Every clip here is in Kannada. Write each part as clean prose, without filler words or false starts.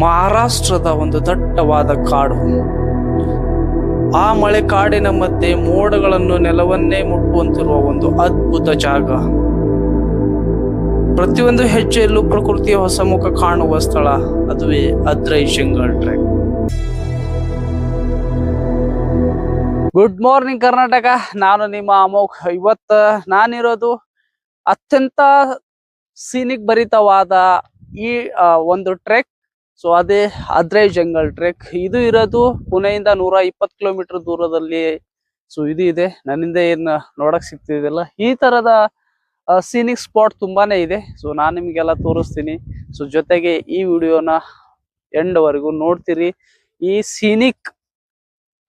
ಮಹಾರಾಷ್ಟ್ರದ ಒಂದು ದಟ್ಟವಾದ ಕಾಡು. ಆ ಮಳೆ ಕಾಡಿನ ಮಧ್ಯೆ ಮೋಡಗಳನ್ನು ನೆಲವನ್ನೇ ಮುಟ್ಟುವಂತಿರುವ ಒಂದು ಅದ್ಭುತ ಜಾಗ. ಪ್ರತಿಯೊಂದು ಹೆಜ್ಜೆಯಲ್ಲೂ ಪ್ರಕೃತಿಯ ಹೊಸ ಮುಖ ಕಾಣುವ ಸ್ಥಳ, ಅದುವೇ ಅದ್ರೈ jungle trek. Good morning Karnataka, ನಾನು ನಿಮ್ಮ ಅಮೋಘ್. ಇವತ್ತ ನಾನಿರೋದು ಅತ್ಯಂತ ಸೀನಿಕ್ ಭರಿತವಾದ ಈ ಒಂದು ಟ್ರೆಕ್. ಸೊ ಅದೇ ಅದ್ರೈ ಜಂಗಲ್ ಟ್ರೆಕ್. ಇದು ಇರೋದು ಪುಣೆಯಿಂದ 120 ಕಿಲೋಮೀಟರ್ ದೂರದಲ್ಲಿ. ಸೊ ಇದು ಇದೆ ನನ್ನಿಂದ ಏನ್ ನೋಡಕ್ ಸಿಗ್ತಿದಿಲ್ಲ. ಈ ತರದ ಸೀನಿಕ್ ಸ್ಪಾಟ್ ತುಂಬಾನೇ ಇದೆ. ಸೊ ನಾನ್ ನಿಮ್ಗೆಲ್ಲ ತೋರಿಸ್ತೀನಿ. ಸೊ ಜೊತೆಗೆ ಈ ವಿಡಿಯೋನ ಎಂಡ್ ವರೆಗೂ ನೋಡ್ತೀರಿ. ಈ ಸೀನಿಕ್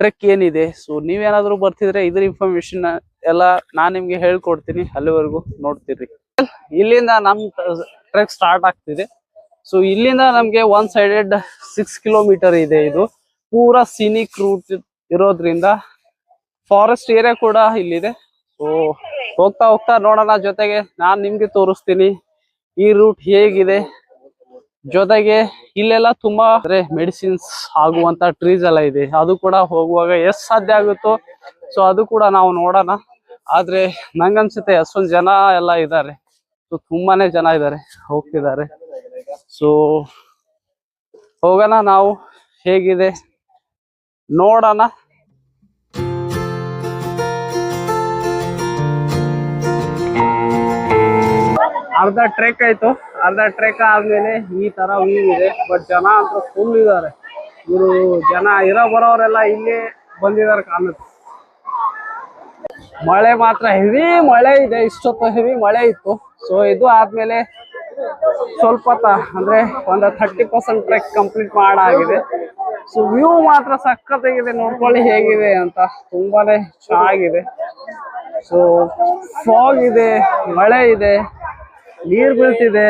ಟ್ರೆಕ್ ಏನಿದೆ, ಸೊ ನೀವೇನಾದ್ರೂ ಬರ್ತಿದ್ರೆ ಇದ್ರ ಇನ್ಫಾರ್ಮೇಶನ್ ಎಲ್ಲ ನಾನ್ ನಿಮ್ಗೆ ಹೇಳ್ಕೊಡ್ತೀನಿ. ಅಲ್ಲಿವರೆಗೂ ನೋಡ್ತೀರಿ. ಇಲ್ಲಿಂದ ನಮ್ ಟ್ರೆಕ್ ಸ್ಟಾರ್ಟ್ ಆಗ್ತಿದೆ. ಸೊ ಇಲ್ಲಿಂದ ನಮ್ಗೆ ಒನ್ ಸೈಡೆಡ್ 6 ಕಿಲೋಮೀಟರ್ ಇದೆ. ಇದು ಪೂರಾ ಸೀನಿಕ್ ರೂಟ್ ಇರೋದ್ರಿಂದ ಫಾರೆಸ್ಟ್ ಏರಿಯಾ ಕೂಡ ಇಲ್ಲಿದೆ. ಸೊ ಹೋಗ್ತಾ ಹೋಗ್ತಾ ನೋಡೋಣ. ಜೊತೆಗೆ ನಾನ್ ನಿಮ್ಗೆ ತೋರಿಸ್ತೀನಿ ಈ ರೂಟ್ ಹೇಗಿದೆ. ಜೊತೆಗೆ ಇಲ್ಲೆಲ್ಲ ತುಂಬಾ ಮೆಡಿಸಿನ್ಸ್ ಆಗುವಂತ ಟ್ರೀಸ್ ಎಲ್ಲ ಇದೆ. ಅದು ಕೂಡ ಹೋಗುವಾಗ ಎಷ್ಟು ಸಾಧ್ಯ ಆಗುತ್ತೋ ಸೊ ಅದು ಕೂಡ ನಾವು ನೋಡೋಣ. ಆದ್ರೆ ನಂಗನ್ಸುತ್ತೆ ಎಷ್ಟೊಂದು ಜನ ಎಲ್ಲ ಇದ್ದಾರೆ. ಸೊ ತುಂಬಾನೇ ಜನ ಇದ್ದಾರೆ, ಹೋಗ್ತಿದ್ದಾರೆ. ಸೊ ಹೋಗೋಣ, ನಾವು ಹೇಗಿದೆ ನೋಡೋಣ. ಅರ್ಧ ಟ್ರೆಕ್ ಆಯ್ತು. ಅರ್ಧ ಟ್ರೆಕ್ ಆದ್ಮೇಲೆ ಈ ತರ ವ್ಯೂ ಇದೆ. ಬಟ್ ಜನ ಅಂತ ಫುಲ್ ಇದಾರೆ. ಇವರು ಜನ ಇರೋ ಬರೋರೆಲ್ಲ ಇಲ್ಲಿ ಬಂದಿದ್ದಾರೆ ಕಾಣುತ್ತೆ. ಮಳೆ ಮಾತ್ರ ಹೆವಿ ಮಳೆ ಇದೆ. ಇಷ್ಟೊತ್ತು ಹೆವಿ ಮಳೆ ಇತ್ತು. ಸೊ ಇದು ಆದ್ಮೇಲೆ ಸ್ವಲ್ಪ ಅಂದ್ರೆ ಒಂದು 30% ಟ್ರೆಕ್ ಕಂಪ್ಲೀಟ್ ಮಾಡಾಗಿದೆ. ಸೊ ವ್ಯೂ ಮಾತ್ರ ಸಖತ್ತಾಗಿದೆ. ನೋಡ್ಕೊಳ್ಳಿ ಹೇಗಿದೆ ಅಂತ. ತುಂಬಾನೇ ಚೆನ್ನಾಗಿದೆ. ಸೊ ಫಾಗ್ ಇದೆ, ಮಳೆ ಇದೆ, ನೀರ್ ಬೀಳ್ತಿದೆ,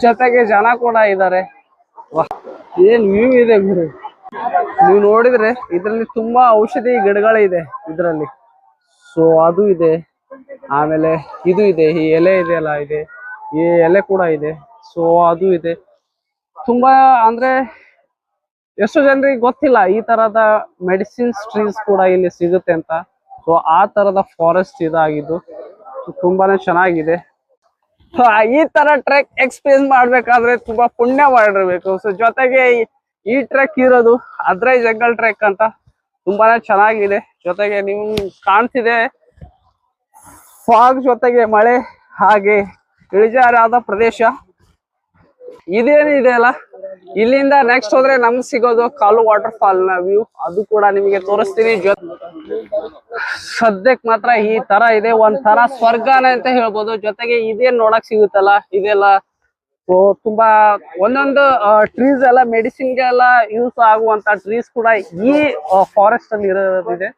ಜೊತೆಗೆ ಜನ ಕೂಡ ಇದ್ದಾರೆ. ಏನ್ ವ್ಯೂ ಇದೆ ಗುರು. ನೀವು ನೋಡಿದ್ರೆ ಇದ್ರಲ್ಲಿ ತುಂಬಾ ಔಷಧಿ ಗಿಡಗಳಿದೆ ಇದ್ರಲ್ಲಿ. ಸೊ ಅದು ಇದೆ. ಆಮೇಲೆ ಇದು ಇದೆ, ಈ ಎಲೆ ಇದೆಯಲ್ಲ, ಇದೆ ಈ ಎಲೆ ಕೂಡ ಇದೆ. ಸೊ ಅದು ಇದೆ. ತುಂಬಾ ಅಂದ್ರೆ ಎಷ್ಟು ಜನರಿಗೆ ಗೊತ್ತಿಲ್ಲ ಈ ತರದ ಮೆಡಿಸಿನ್ಸ್ ಟ್ರೀಸ್ ಕೂಡ ಇಲ್ಲಿ ಸಿಗುತ್ತೆ ಅಂತ. ಸೊ ಆ ತರದ ಫಾರೆಸ್ಟ್ ಇದಾಗಿದ್ದು ತುಂಬಾನೇ ಚೆನ್ನಾಗಿದೆ. ಸೊ ಈ ತರ ಟ್ರೆಕ್ ಎಕ್ಸ್ಪೀರಿಯನ್ಸ್ ಮಾಡ್ಬೇಕಾದ್ರೆ ತುಂಬಾ ಪುಣ್ಯ ಮಾಡಿರ್ಬೇಕು. ಸೊ ಜೊತೆಗೆ ಈ ಟ್ರೆಕ್ ಇರೋದು ಅದ್ರೈ ಜಂಗಲ್ ಟ್ರೆಕ್ ಅಂತ. ತುಂಬಾನೇ ಚೆನ್ನಾಗಿದೆ. ಜೊತೆಗೆ ನಿಮ್ ಕಾಣ್ತಿದೆ ಫಾಗ್ ಜೊತೆಗೆ ಮಳೆ, ಹಾಗೆ ಇಳಿಜಾರಾದ ಪ್ರದೇಶ. ಇದೇನಿದೆ ಅಲ್ಲ, ಇಲ್ಲಿಂದ ನೆಕ್ಸ್ಟ್ ಹೋದ್ರೆ ನಮ್ಗೆ ಸಿಗೋದು ಕಾಲು ವಾಟರ್ ಫಾಲ್ ನ ವ್ಯೂ. ಅದು ಕೂಡ ನಿಮಗೆ ತೋರಿಸ್ತೀನಿ. ಸದ್ಯಕ್ ಮಾತ್ರ ಈ ತರ ಇದೆ. ಒಂಥರ ಸ್ವರ್ಗನೇ ಅಂತ ಹೇಳ್ಬೋದು. ಜೊತೆಗೆ ಇದೇನ್ ನೋಡಕ್ ಸಿಗುತ್ತಲ್ಲ, ಇದೆಲ್ಲ ತುಂಬಾ ಒಂದೊಂದು ಟ್ರೀಸ್ ಎಲ್ಲ ಮೆಡಿಸಿನ್ಗೆಲ್ಲ ಯೂಸ್ ಆಗುವಂತ ಟ್ರೀಸ್ ಕೂಡ ಈ ಫಾರೆಸ್ಟ್ ಅಲ್ಲಿ ಇರೋದಿದೆ.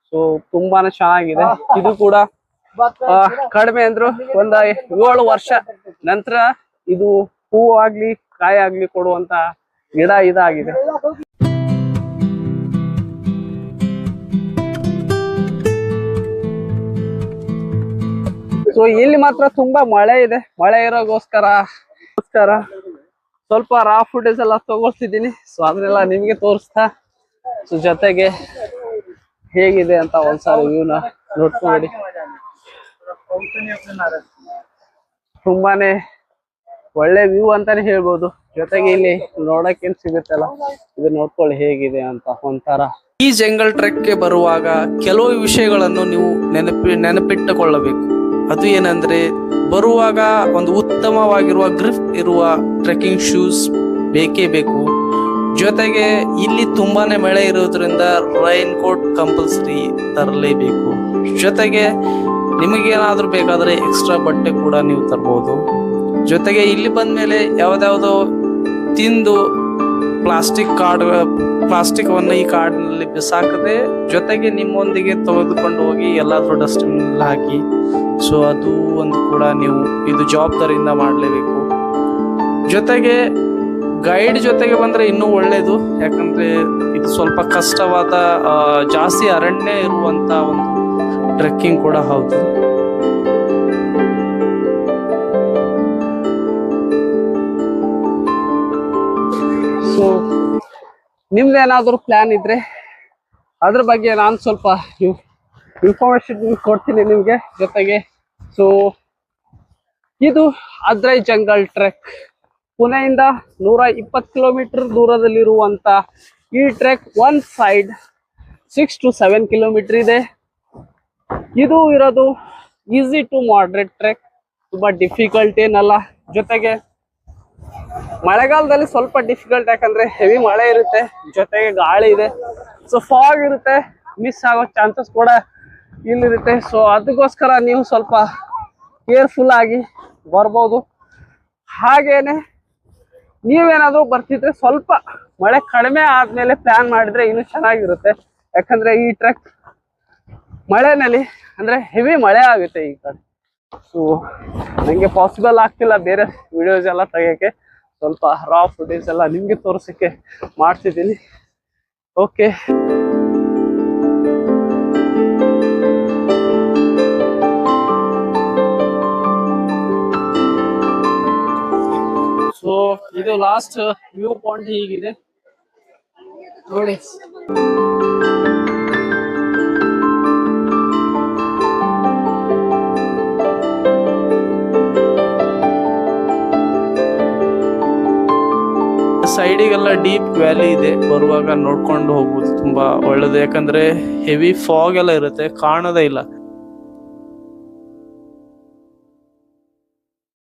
ಸೊ ತುಂಬಾನೇ ಚೆನ್ನಾಗಿದೆ. ಇದು ಕೂಡ ಕಡಿಮೆ ಅಂದ್ರು ಒಂದ್ 7 ವರ್ಷ ನಂತರ ಇದು ಹೂವು ಆಗ್ಲಿ ಕಾಯಿ ಆಗ್ಲಿ ಕೊಡುವಂತ ಗಿಡ ಇದಾಗಿದೆ. ಸೊ ಇಲ್ಲಿ ಮಾತ್ರ ತುಂಬಾ ಮಳೆ ಇದೆ. ಮಳೆ ಇರೋಗೋಸ್ಕರ ಸ್ವಲ್ಪ ರಾ ಫುಟೇಜ್ ಎಲ್ಲ ತಗೊಳ್ತಿದ್ದೀನಿ. ಸೊ ಅದನ್ನೆಲ್ಲ ನಿಮ್ಗೆ ತೋರಿಸ್ತಾ, ಸೊ ಜೊತೆಗೆ ಹೇಗಿದೆ ಅಂತ ಒಂದ್ಸಾರಿ ವ್ಯೂನ ನೋಡ್ಕೊಳ್ಳಿ. ತುಂಬಾನೇ ಒಳ್ಳೆ ವ್ಯೂ ಅಂತಾನೆ ಹೇಳ್ಬೋದು. ಜೊತೆಗೆ ಇಲ್ಲಿ ನೋಡಕ್ ಏನ್ ಸಿಗುತ್ತಲ್ಲ, ಇದು ನೋಡ್ಕೊಳ್ಳಿ ಹೇಗಿದೆ ಅಂತ ಒಂಥರ. ಈ ಜಂಗಲ್ ಟ್ರೆಕ್ ಗೆ ಬರುವಾಗ ಕೆಲವು ವಿಷಯಗಳನ್ನು ನೀವು ನೆನಪಿಟ್ಟುಕೊಳ್ಳಬೇಕು. ಅದು ಏನಂದ್ರೆ, ಬರುವಾಗ ಒಂದು ಉತ್ತಮವಾಗಿರುವ ಗ್ರಿಪ್ ಇರುವ ಟ್ರೆಕ್ಕಿಂಗ್ ಶೂಸ್ ಬೇಕೇ ಬೇಕು. ಜೊತೆಗೆ ಇಲ್ಲಿ ತುಂಬಾನೇ ಮಳೆ ಇರೋದ್ರಿಂದ ರೈನ್ ಕೋಟ್ ಕಂಪಲ್ಸರಿ ತರಲೇಬೇಕು. ಜೊತೆಗೆ ನಿಮಗೇನಾದ್ರೂ ಬೇಕಾದ್ರೆ ಎಕ್ಸ್ಟ್ರಾ ಬಟ್ಟೆ ಕೂಡ ನೀವು ತರಬಹುದು. ಜೊತೆಗೆ ಇಲ್ಲಿ ಬಂದ್ಮೇಲೆ ಯಾವ್ದಾವ್ದೋ ತಿಂದು ಪ್ಲಾಸ್ಟಿಕ್ ಅನ್ನು ಈ ಕಾಡಿನಲ್ಲಿ ಬಿಸಾಕದೆ, ಜೊತೆಗೆ ನಿಮ್ಮೊಂದಿಗೆ ತೆಗೆದುಕೊಂಡು ಹೋಗಿ ಎಲ್ಲಾದ್ರೂ ಡಸ್ಟ್ಬಿನ್ ಹಾಕಿ. ಸೊ ಅದು ಒಂದು ಕೂಡ ನೀವು ಇದು ಜವಾಬ್ದಾರಿಯಿಂದ ಮಾಡಲೇಬೇಕು. ಜೊತೆಗೆ ಗೈಡ್ ಜೊತೆಗೆ ಬಂದ್ರೆ ಇನ್ನೂ ಒಳ್ಳೇದು. ಯಾಕಂದ್ರೆ ಇದು ಸ್ವಲ್ಪ ಕಷ್ಟವಾದ ಜಾಸ್ತಿ ಅರಣ್ಯ ಇರುವಂತ ಒಂದು ಟ್ರೆಕ್ಕಿಂಗ್ ಕೂಡ ಹೌದು. ಸೊ ನಿಮ್ದೇನಾದ್ರೂ ಪ್ಲಾನ್ ಇದ್ರೆ ಅದ್ರ ಬಗ್ಗೆ ನಾನು ಸ್ವಲ್ಪ ಇನ್ಫಾರ್ಮೇಶನ್ ಕೊಡ್ತೀನಿ ನಿಮ್ಗೆ ಜೊತೆಗೆ. ಸೊ ಇದು ಅದ್ರೈ ಜಂಗಲ್ ಟ್ರೆಕ್, ಪುಣೆಯಿಂದ 120 ಕಿಲೋಮೀಟರ್ ದೂರದಲ್ಲಿರುವಂತ ಈ trek one side 6 to 7 kilometre ಇದೆ. ಇದು ಇರೋದು ಈಸಿ ಟು ಮಾಡ್ರೇಟ್ ಟ್ರೆಕ್, ತುಂಬಾ ಡಿಫಿಕಲ್ಟ್ ಏನಲ್ಲ. ಜೊತೆಗೆ ಮಳೆಗಾಲದಲ್ಲಿ ಸ್ವಲ್ಪ ಡಿಫಿಕಲ್ಟ್, ಯಾಕಂದ್ರೆ ಹೆವಿ ಮಳೆ ಇರುತ್ತೆ, ಜೊತೆಗೆ ಗಾಳಿ ಇದೆ, ಸೊ ಫಾಗ್ ಇರುತ್ತೆ, ಮಿಸ್ ಆಗೋ ಚಾನ್ಸಸ್ ಕೂಡ ಇಲ್ಲಿರುತ್ತೆ. ಸೊ ಅದಕ್ಕೋಸ್ಕರ ನೀವು ಸ್ವಲ್ಪ ಕೇರ್ಫುಲ್ ಆಗಿ ಬರ್ಬೋದು. ಹಾಗೇನೆ ನೀವೇನಾದ್ರೂ ಬರ್ತಿದ್ರೆ ಸ್ವಲ್ಪ ಮಳೆ ಕಡಿಮೆ ಆದ್ಮೇಲೆ ಪ್ಲಾನ್ ಮಾಡಿದ್ರೆ ಇನ್ನೂ ಚೆನ್ನಾಗಿರುತ್ತೆ. ಯಾಕಂದ್ರೆ ಈ ಟ್ರೆಕ್ ಮಳೆನಲ್ಲಿ ಅಂದ್ರೆ ಹೆವಿ ಮಳೆ ಆಗುತ್ತೆ ಈ ಕಡೆ. ಸೊ ನಂಗೆ ಪಾಸಿಬಲ್ ಆಗ್ತಿಲ್ಲ ಬೇರೆ ವಿಡಿಯೋಸ್ ಎಲ್ಲ ತೆಗಿಯಕ್ಕೆ, ಸ್ವಲ್ಪ ರಾ ಫುಟೇಜ್ ಎಲ್ಲ ನಿಮ್ಗೆ ತೋರಿಸಕ್ಕೆ ಮಾಡ್ತಿದ್ದೀನಿ. ಓಕೆ, ಸೊ ಇದು ಲಾಸ್ಟ್ ವ್ಯೂ ಪಾಯಿಂಟ್ ಹೀಗಿದೆ ನೋಡಿ. ಸೈಡಿಗೆಲ್ಲ ಡೀಪ್ ವ್ಯಾಲಿ ಇದೆ, ಬರುವಾಗ ನೋಡ್ಕೊಂಡು ಹೋಗುದು ತುಂಬಾ ಒಳ್ಳೇದು. ಯಾಕಂದ್ರೆ ಹೆವಿ ಫಾಗ್ ಎಲ್ಲ ಇರುತ್ತೆ, ಕಾಣೋದೇ ಇಲ್ಲ.